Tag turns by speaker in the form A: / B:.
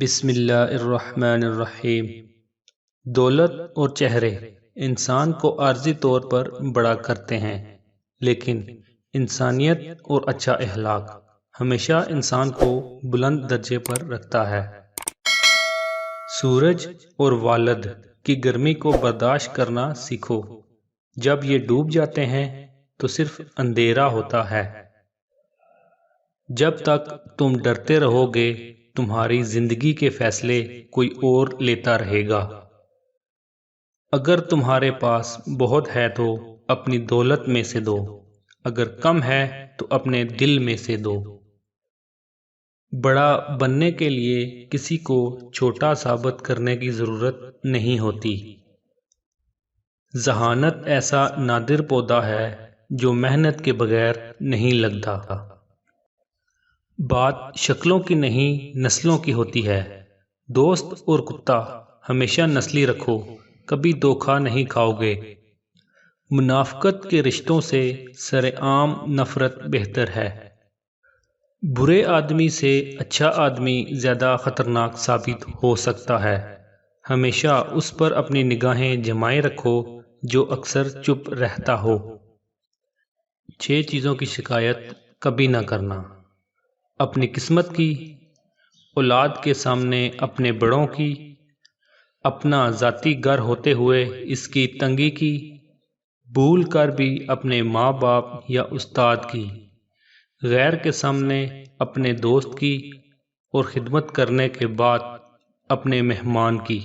A: بسم اللہ الرحمن الرحیم۔ دولت اور چہرے انسان کو عارضی طور پر بڑا کرتے ہیں، لیکن انسانیت اور اچھا اخلاق ہمیشہ انسان کو بلند درجے پر رکھتا ہے۔ سورج اور والد کی گرمی کو برداشت کرنا سیکھو، جب یہ ڈوب جاتے ہیں تو صرف اندھیرا ہوتا ہے۔ جب تک تم ڈرتے رہو گے تمہاری زندگی کے فیصلے کوئی اور لیتا رہے گا۔ اگر تمہارے پاس بہت ہے تو اپنی دولت میں سے دو، اگر کم ہے تو اپنے دل میں سے دو۔ بڑا بننے کے لیے کسی کو چھوٹا ثابت کرنے کی ضرورت نہیں ہوتی۔ ذہانت ایسا نادر پودا ہے جو محنت کے بغیر نہیں لگتا۔ بات شکلوں کی نہیں نسلوں کی ہوتی ہے۔ دوست اور کتا ہمیشہ نسلی رکھو، کبھی دھوکہ نہیں کھاؤ گے۔ منافقت کے رشتوں سے سرعام نفرت بہتر ہے۔ برے آدمی سے اچھا آدمی زیادہ خطرناک ثابت ہو سکتا ہے۔ ہمیشہ اس پر اپنی نگاہیں جمائے رکھو جو اکثر چپ رہتا ہو۔ 6 چیزوں کی شکایت کبھی نہ کرنا: اپنی قسمت کی، اولاد کے سامنے اپنے بڑوں کی، اپنا ذاتی گھر ہوتے ہوئے اس کی تنگی کی، بھول کر بھی اپنے ماں باپ یا استاد کی، غیر کے سامنے اپنے دوست کی، اور خدمت کرنے کے بعد اپنے مہمان کی۔